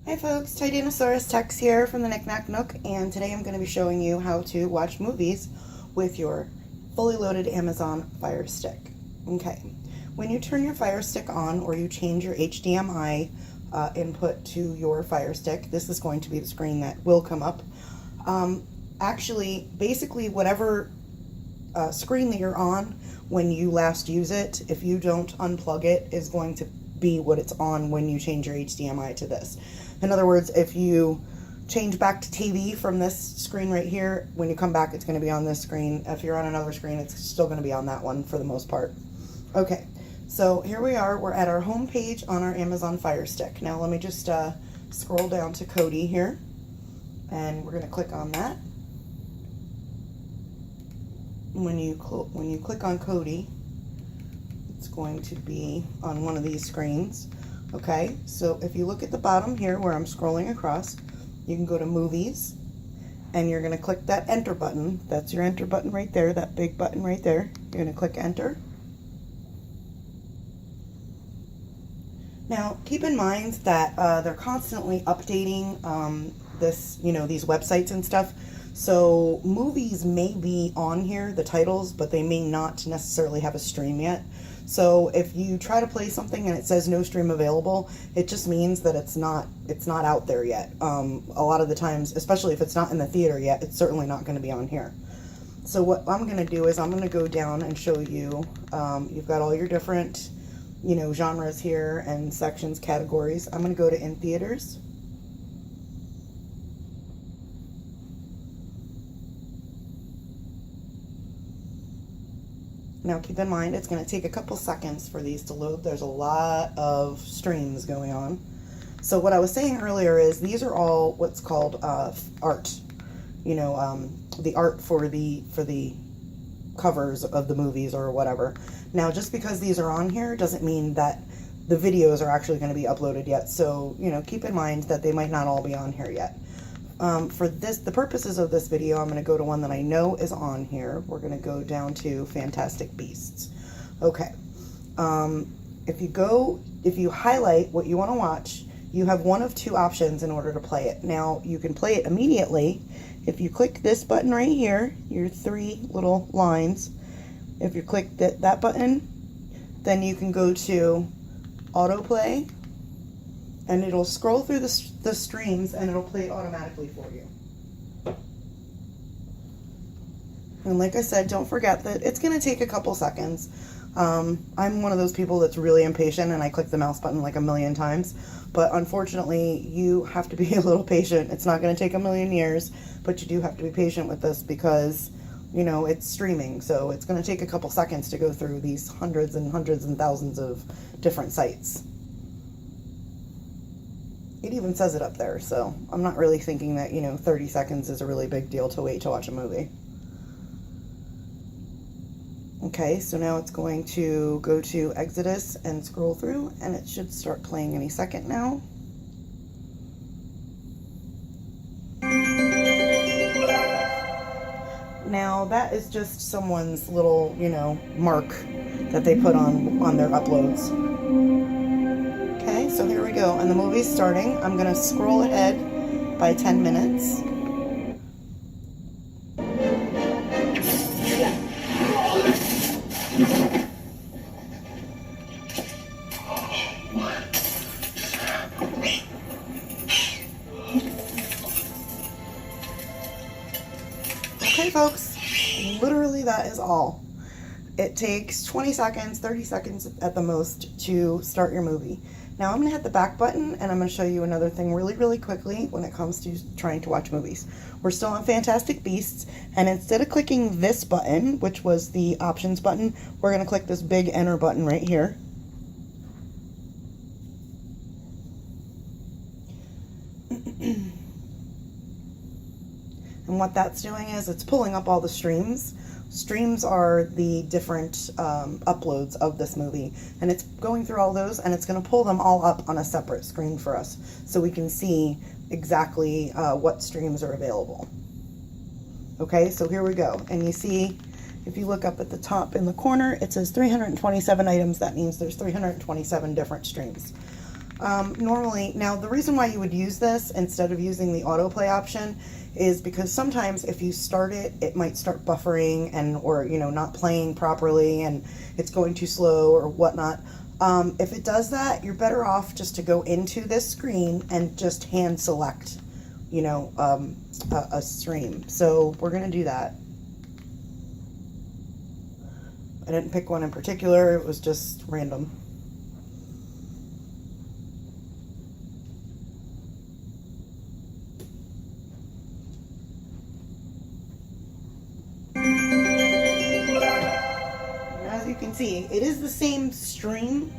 Hi folks, Titanosaurus Tex here from the Knickknack Nook, and today I'm going to be showing you how to watch movies with your fully loaded Amazon Fire Stick. Okay, when you turn your Fire Stick on or you change your HDMI input to your Fire Stick, this is going to be the screen that will come up. Basically whatever screen that you're on when you last use it, if you don't unplug it, is going to be what it's on when you change your HDMI to this. In other words, if you change back to TV from this screen right here, when you come back it's going to be on this screen. If you're on another screen, it's still going to be on that one for the most part. Okay, so here we are. We're at our home page on our Amazon Fire Stick. Now let me just scroll down to Kodi here, and we're going to click on that. When you click on Kodi, it's going to be on one of these screens. Okay, so if you look at the bottom here where I'm scrolling across, you can go to Movies, and you're going to click that Enter button. That's your Enter button right there, that big button right there. You're going to click Enter. Now, keep in mind that they're constantly updating these websites and stuff. So movies may be on here, the titles, but they may not necessarily have a stream yet. So if you try to play something and it says no stream available, it just means that it's not out there yet. A lot of the times, especially if it's not in the theater yet, it's certainly not going to be on here. So what I'm going to do is I'm going to go down and show you, you've got all your different, genres here and sections, categories. I'm going to go to In Theaters. Now keep in mind, it's going to take a couple seconds for these to load. There's a lot of streams going on. So what I was saying earlier is these are all what's called art. The art for the covers of the movies or whatever. Now just because these are on here doesn't mean that the videos are actually going to be uploaded yet. So, keep in mind that they might not all be on here yet. For the purposes of this video, I'm going to go to one that I know is on here. We're going to go down to Fantastic Beasts. Okay. If you highlight what you want to watch, you have one of two options in order to play it. Now, you can play it immediately. If you click this button right here, your three little lines, if you click that button, then you can go to autoplay, and it'll scroll through the streams and it'll play it automatically for you. And like I said, don't forget that it's going to take a couple seconds. I'm one of those people that's really impatient and I click the mouse button like a million times. But unfortunately, you have to be a little patient. It's not going to take a million years, but you do have to be patient with this because, it's streaming. So it's going to take a couple seconds to go through these hundreds and thousands of different sites. It even says it up there, so I'm not really thinking that, 30 seconds is a really big deal to wait to watch a movie. Okay, so now it's going to go to Exodus and scroll through, and it should start playing any second now. Now, that is just someone's little, mark that they put on their uploads. Okay, so here we go, and the movie's starting. I'm going to scroll ahead by 10 minutes. Okay, folks, literally that is all. It takes 20 seconds, 30 seconds at the most to start your movie. Now I'm going to hit the back button and I'm going to show you another thing really, really quickly when it comes to trying to watch movies. We're still on Fantastic Beasts, and instead of clicking this button, which was the options button, we're going to click this big enter button right here. And what that's doing is it's pulling up all the streams. Streams are the different uploads of this movie, and it's going through all those, and it's going to pull them all up on a separate screen for us so we can see exactly what streams are available. Okay, so here we go, and you see, if you look up at the top in the corner, it says 327 items. That means there's 327 different streams. Normally, now the reason why you would use this instead of using the autoplay option is because sometimes if you start it, it might start buffering and or not playing properly and it's going too slow or whatnot. If it does that, you're better off just to go into this screen and just hand select, a stream. So we're gonna do that. I didn't pick one in particular, it was just random. As you can see, it is the same stream,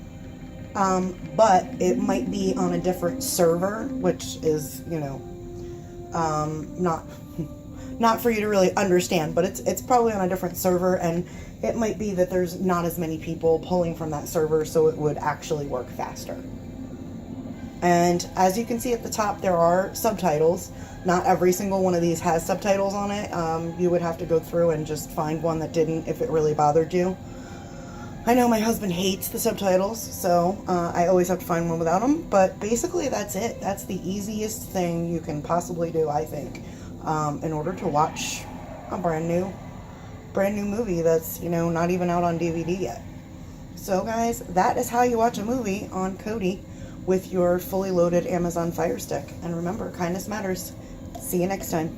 but it might be on a different server, which is, not for you to really understand, but it's probably on a different server, and it might be that there's not as many people pulling from that server, so it would actually work faster. And as you can see at the top, there are subtitles. Not every single one of these has subtitles on it. You would have to go through and just find one that didn't if it really bothered you. I know my husband hates the subtitles, so I always have to find one without them. But basically, that's it. That's the easiest thing you can possibly do, I think, in order to watch a brand new movie that's not even out on DVD yet. So guys, that is how you watch a movie on Kodi with your fully loaded Amazon Fire Stick. And remember, kindness matters. See you next time.